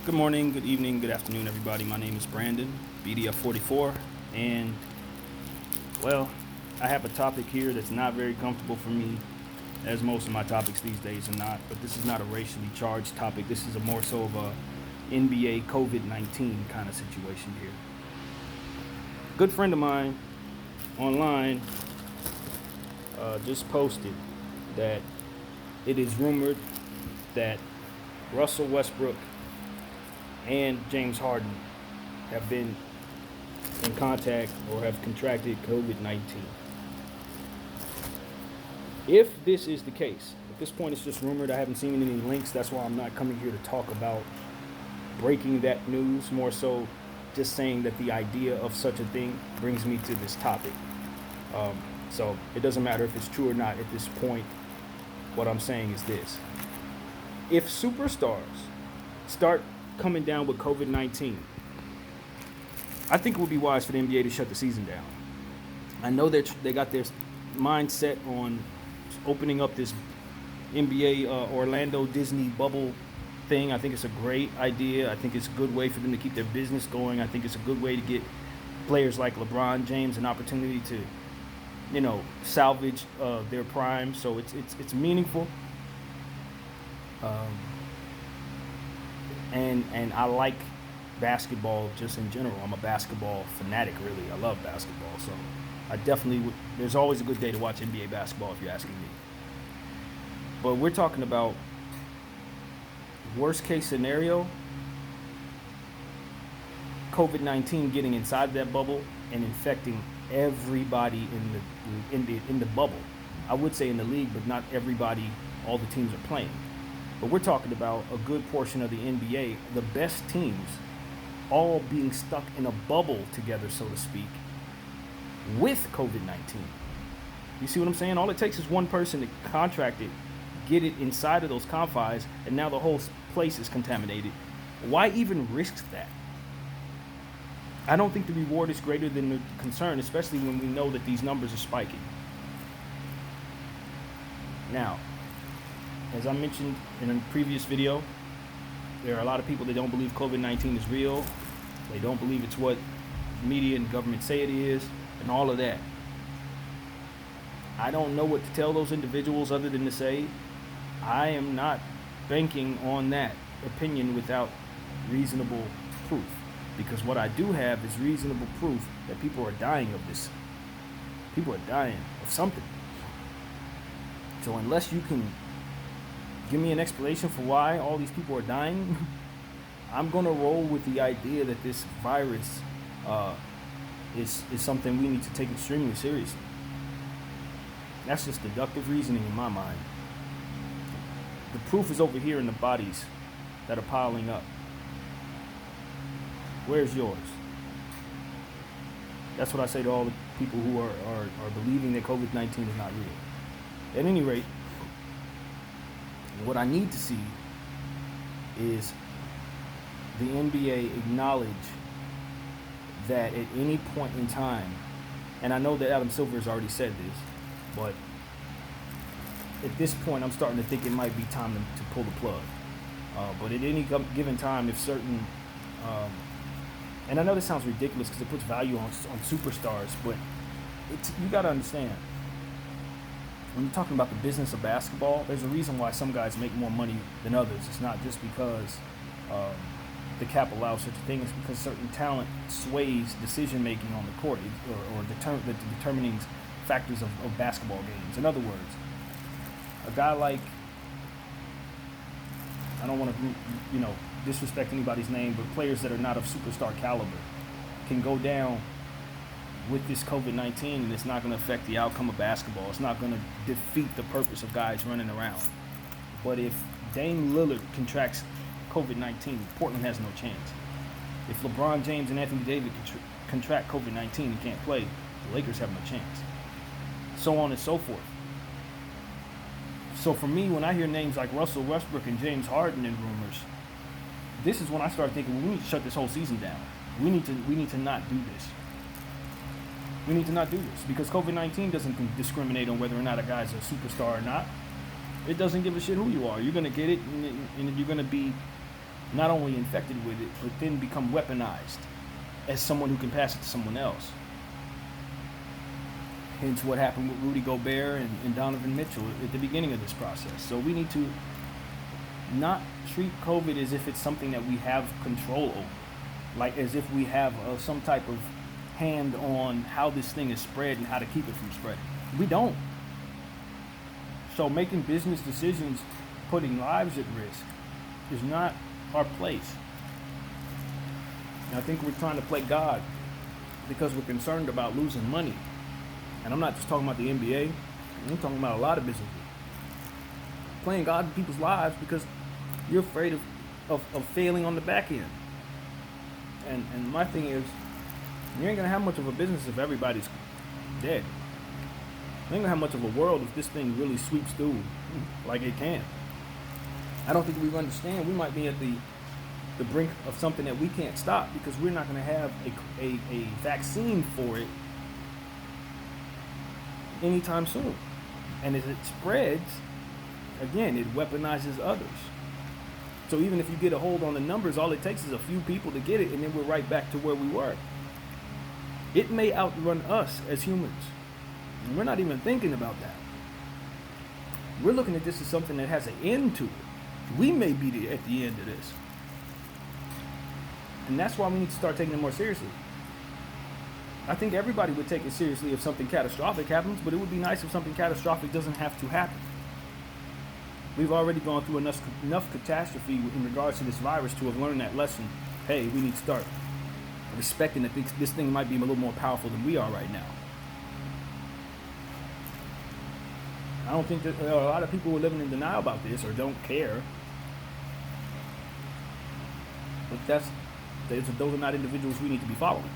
Good morning, good evening, good afternoon, everybody. My name is Brandon, BDF44, and well, I have a topic here that's not very comfortable for me, as most of my topics these days are not. But this is not a racially charged topic. This is a more so of a NBA COVID-19 kind of situation here. Good friend of mine online just posted that it is rumored that Russell Westbrook and James Harden have been in contact or have contracted COVID-19. If this is the case, at this point it's just rumored. I haven't seen any links. That's why I'm not coming here to talk about breaking that news. More so just saying that the idea of such a thing brings me to this topic. So it doesn't matter if it's true or not at this point. What I'm saying is this. If superstars start coming down with COVID-19, I think it would be wise for the NBA to shut the season down. I know they got their mindset on opening up this NBA Orlando Disney bubble thing. I think it's a great idea. I think it's a good way for them to keep their business going. I think it's a good way to get players like LeBron James an opportunity to, salvage their prime. So it's meaningful. And I like basketball just in general. I'm a basketball fanatic, really. I love basketball. So I definitely would. There's always a good day to watch NBA basketball if you're asking me. But we're talking about worst case scenario, COVID-19 getting inside that bubble and infecting everybody in the bubble. I would say in the league, but not everybody, all the teams are playing. But we're talking about a good portion of the NBA, the best teams, all being stuck in a bubble together, so to speak, with COVID-19. You see what I'm saying? All it takes is one person to contract it, get it inside of those confines, and now the whole place is contaminated. Why even risk that? I don't think the reward is greater than the concern, especially when we know that these numbers are spiking. Now, as I mentioned in a previous video, there are a lot of people that don't believe COVID-19 is real. They don't believe it's what media and government say it is, and all of that. I don't know what to tell those individuals other than to say, I am not banking on that opinion without reasonable proof. Because what I do have is reasonable proof that people are dying of this. People are dying of something. So unless you can give me an explanation for why all these people are dying, I'm going to roll with the idea that this virus is something we need to take extremely seriously. That's just deductive reasoning in my mind. The proof is over here in the bodies that are piling up. Where's yours? That's what I say to all the people who are believing that COVID-19 is not real. At any rate, what I need to see is the NBA acknowledge that at any point in time, and I know that Adam Silver has already said this, but at this point I'm starting to think it might be time to pull the plug. But at any given time, if certain, and I know this sounds ridiculous because it puts value on superstars, but you got to understand, when you're talking about the business of basketball, there's a reason why some guys make more money than others. It's not just because the cap allows such a thing. It's because certain talent sways decision-making on the court or the determining factors of basketball games. In other words, a guy like, I don't want to, disrespect anybody's name, but players that are not of superstar caliber can go down with this COVID-19, and it's not going to affect the outcome of basketball. It's not going to defeat the purpose of guys running around. But if Dame Lillard contracts COVID-19, Portland has no chance. If LeBron James and Anthony Davis contract COVID-19 and can't play, the Lakers have no chance. So on and so forth. So for me, when I hear names like Russell Westbrook and James Harden in rumors, this is when I start thinking we need to shut this whole season down. We need to not do this. We need to not do this because COVID-19 doesn't discriminate on whether or not a guy's a superstar or not. It doesn't give a shit who you are. You're going to get it, and you're going to be not only infected with it, but then become weaponized as someone who can pass it to someone else. Hence what happened with Rudy Gobert and Donovan Mitchell at the beginning of this process. So we need to not treat COVID as if it's something that we have control over, like as if we have some type of hand on how this thing is spread and how to keep it from spreading. We don't. So making business decisions, putting lives at risk, is not our place. And I think we're trying to play God because we're concerned about losing money. And I'm not just talking about the NBA. I'm talking about a lot of businesses. Playing God in people's lives because you're afraid of failing on the back end. And my thing is, you ain't gonna have much of a business if everybody's dead. You ain't gonna have much of a world if this thing really sweeps through like it can. I don't think we understand. We might be at the brink of something that we can't stop because we're not gonna have a vaccine for it anytime soon. And as it spreads, again, it weaponizes others. So even if you get a hold on the numbers, all it takes is a few people to get it, and then we're right back to where we were. It may outrun us as humans. And we're not even thinking about that. We're looking at this as something that has an end to it. We may be at the end of this. And that's why we need to start taking it more seriously. I think everybody would take it seriously if something catastrophic happens, but it would be nice if something catastrophic doesn't have to happen. We've already gone through enough catastrophe in regards to this virus to have learned that lesson. Hey, we need to start respecting that this thing might be a little more powerful than we are right now. I don't think that there are a lot of people who are living in denial about this or don't care. But those are not individuals we need to be following.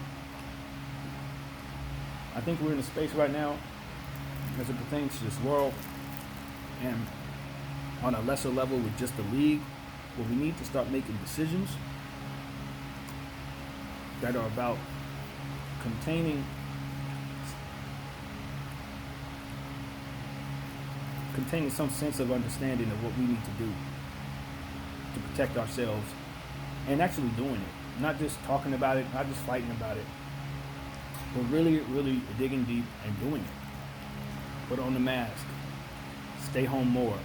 I think we're in a space right now as it pertains to this world and on a lesser level with just the league, where we need to start making decisions that are about containing some sense of understanding of what we need to do to protect ourselves and actually doing it. Not just talking about it, not just fighting about it, but really, really digging deep and doing it. Put on the mask. Stay home more.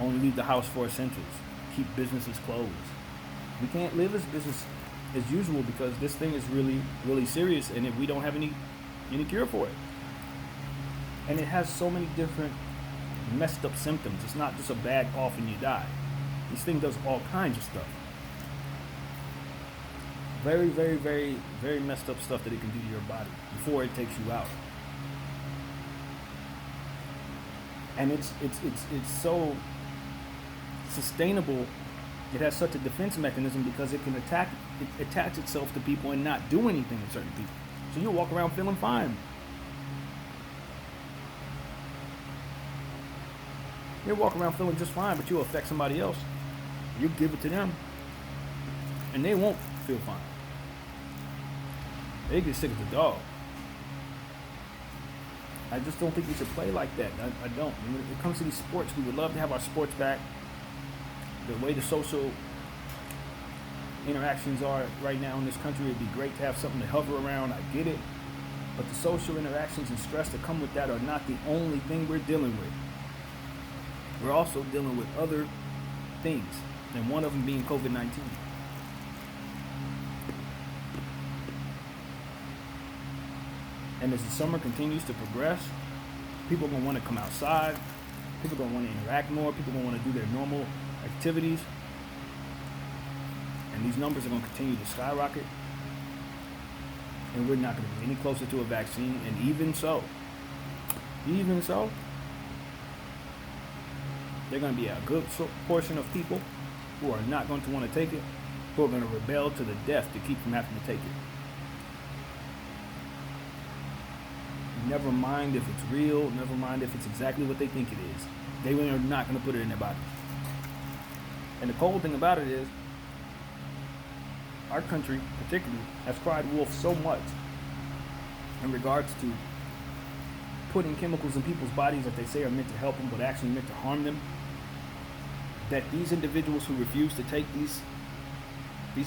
Only leave the house for essentials. Keep businesses closed. We can't live as business as usual because this thing is really, really serious, and we don't have any cure for it. And it has so many different messed up symptoms. It's not just a bad cough and you die. This thing does all kinds of stuff. Very, very, very, very messed up stuff that it can do to your body before it takes you out. And it's so sustainable. It has such a defense mechanism because it can attach itself to people and not do anything to certain people. So you'll walk around feeling fine. You'll walk around feeling just fine, but you'll affect somebody else. You give it to them, and they won't feel fine. They get sick as a dog. I just don't think we should play like that. I don't. When it comes to these sports, we would love to have our sports back. The way the social interactions are right now in this country, it'd be great to have something to hover around. I get it. But the social interactions and stress that come with that are not the only thing we're dealing with. We're also dealing with other things, and one of them being COVID-19. And as the summer continues to progress, people are going to want to come outside. People are going to want to interact more. People are going to want to do their normal activities. And these numbers are going to continue to skyrocket. And we're not going to be any closer to a vaccine. And even so, there are going to be a good portion of people who are not going to want to take it, who are going to rebel to the death to keep from having to take it. Never mind if it's real, never mind if it's exactly what they think it is. They are not going to put it in their body. And the cold thing about it is, our country particularly has cried wolf so much in regards to putting chemicals in people's bodies that they say are meant to help them but actually meant to harm them. that these individuals who refuse to take these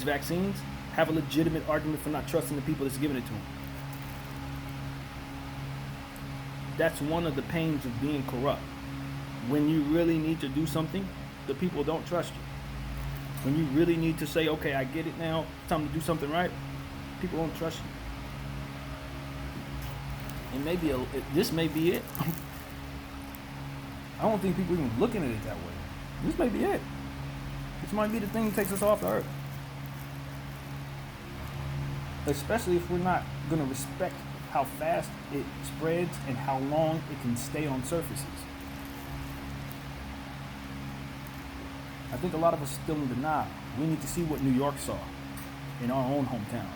vaccines have a legitimate argument for not trusting the people that's giving it to them. That's one of the pains of being corrupt. When you really need to do something, the people don't trust you. When you really need to say, okay, I get it now, it's time to do something right, people don't trust you. And this may be it. I don't think people even looking at it that way. This may be it. This might be the thing that takes us off the earth. Especially if we're not going to respect how fast it spreads and how long it can stay on surfaces. I think a lot of us are still in denial. We need to see what New York saw in our own hometowns.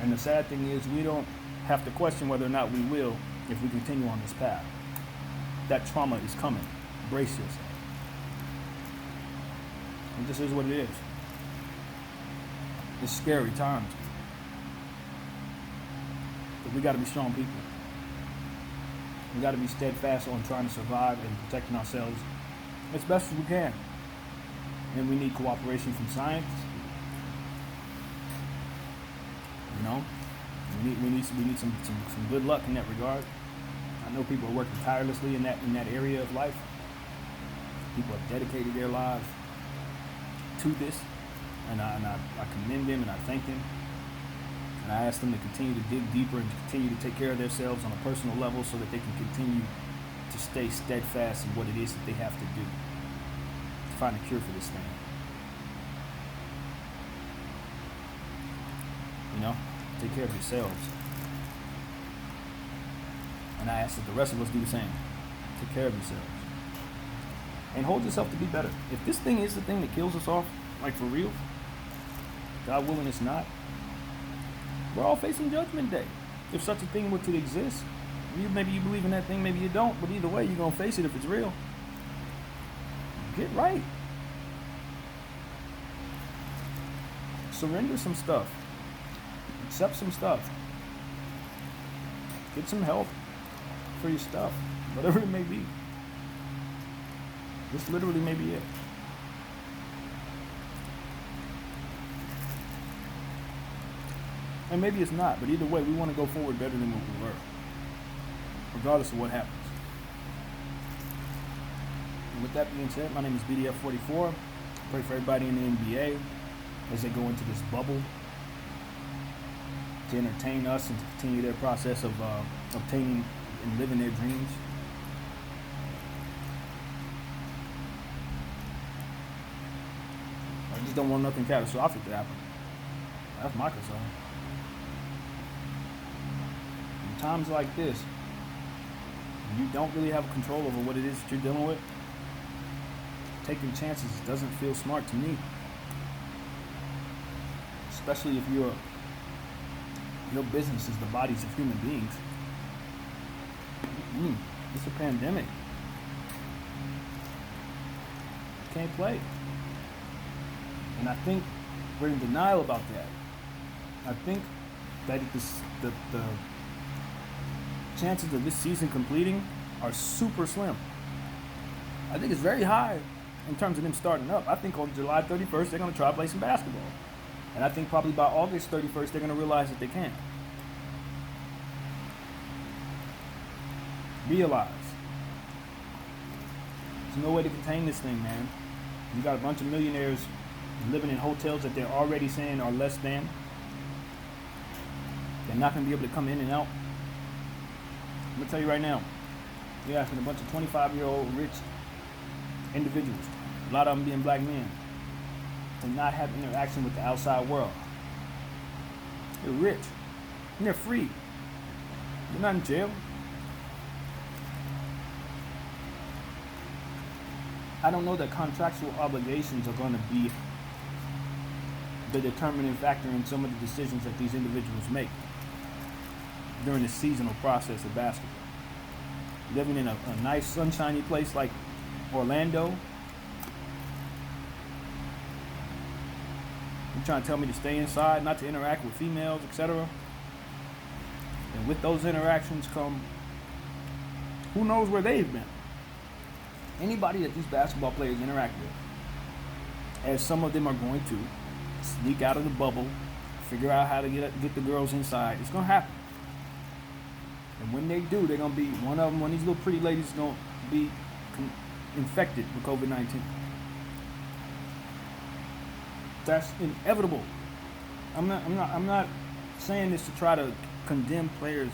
And the sad thing is we don't have to question whether or not we will if we continue on this path. That trauma is coming. Brace yourself. And this is what it is. It's scary times. But we got to be strong people. We got to be steadfast on trying to survive and protecting ourselves as best as we can. And we need cooperation from science. You know, we need some good luck in that regard. I know people are working tirelessly in that area of life. People have dedicated their lives to this, and I commend them and I thank them. And I ask them to continue to dig deeper and to continue to take care of themselves on a personal level so that they can continue to stay steadfast in what it is that they have to do to find a cure for this thing. You know, take care of yourselves. And I ask that the rest of us do the same. Take care of yourselves. And hold yourself to be better. If this thing is the thing that kills us off, like for real, God willing it's not, we're all facing Judgment Day. If such a thing were to exist, maybe you believe in that thing, maybe you don't, but either way, you're going to face it if it's real. Get right. Surrender some stuff. Accept some stuff. Get some help for your stuff, whatever it may be. This literally may be it. And maybe it's not, but either way, we want to go forward better than what we were, regardless of what happens. And with that being said, my name is BDF44. Pray for everybody in the NBA as they go into this bubble to entertain us and to continue their process of obtaining and living their dreams. I just don't want nothing catastrophic to happen. That's my concern. In times like this, when you don't really have control over what it is that you're dealing with, taking chances doesn't feel smart to me. Especially if your business is the bodies of human beings. It's a pandemic. You can't play. And I think we're in denial about that. I think that the chances of this season completing are super slim. I think it's very high in terms of them starting up. I think on July 31st, they're going to try to play some basketball. And I think probably by August 31st, they're going to realize that they can't. Realize. There's no way to contain this thing, man. You got a bunch of millionaires living in hotels that they're already saying are less than. They're not going to be able to come in and out. I'm going to tell you right now, you're asking a bunch of 25-year-old rich individuals, a lot of them being black men, to not have interaction with the outside world. They're rich. And they're free. They're not in jail. I don't know that contractual obligations are going to be the determining factor in some of the decisions that these individuals make during the seasonal process of basketball. Living in a nice sunshiny place like Orlando, you're trying to tell me to stay inside, not to interact with females, etc. And with those interactions come, who knows where they've been. anybody that these basketball players interact with, as some of them are going to sneak out of the bubble, figure out how to get the girls inside, it's gonna happen. And when they do, they're gonna be one of them. One of these little pretty ladies is gonna be infected with COVID-19. That's inevitable. I'm not saying this to try to condemn players.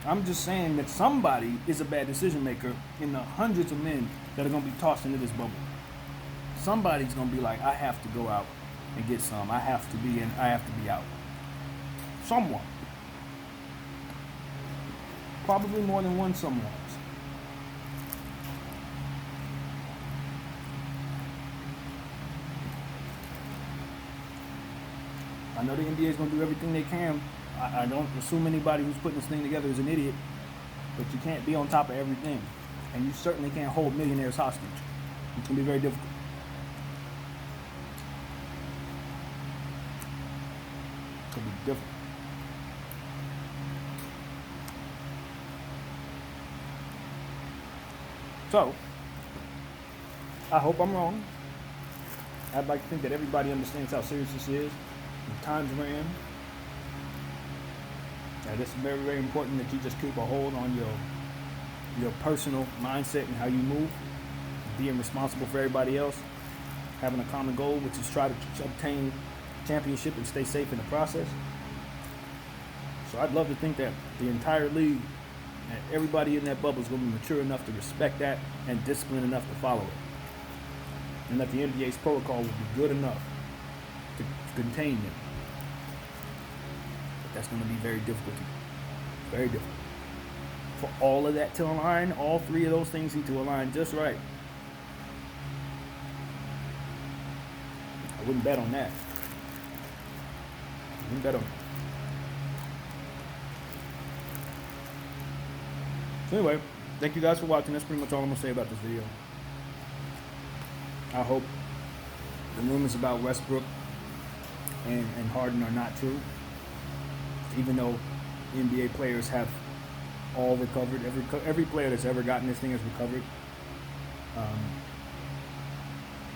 I'm just saying that somebody is a bad decision maker in the hundreds of men that are gonna be tossed into this bubble. Somebody's gonna be like, I have to go out and get some. I have to be in. I have to be out. Someone. Probably more than one someone's. I know the NBA is going to do everything they can. I don't assume anybody who's putting this thing together is an idiot, but you can't be on top of everything. And you certainly can't hold millionaires hostage. It can be very difficult. It can be difficult. So, I hope I'm wrong. I'd like to think that everybody understands how serious this is. The times we're in. And it's very, very important that you just keep a hold on your personal mindset and how you move. Being responsible for everybody else. Having a common goal, which is try to obtain championship and stay safe in the process. So I'd love to think that the entire league and everybody in that bubble is going to be mature enough to respect that and disciplined enough to follow it. And that the NBA's protocol will be good enough to contain them. But that's going to be very difficult. Very difficult. For all of that to align, all three of those things need to align just right. I wouldn't bet on that. I wouldn't bet on that. So anyway, thank you guys for watching. That's pretty much all I'm going to say about this video. I hope the rumors about Westbrook and Harden are not true. Even though NBA players have all recovered. Every player that's ever gotten this thing has recovered.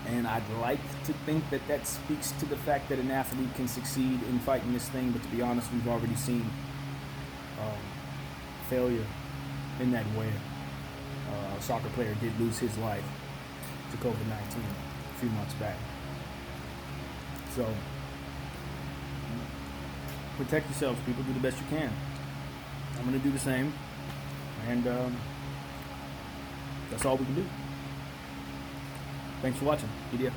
And I'd like to think that that speaks to the fact that an athlete can succeed in fighting this thing. But to be honest, we've already seen failure in that way. A soccer player did lose his life to COVID-19 a few months back. So, protect yourselves, people. Do the best you can. I'm going to do the same. And that's all we can do. Thanks for watching. Idiot.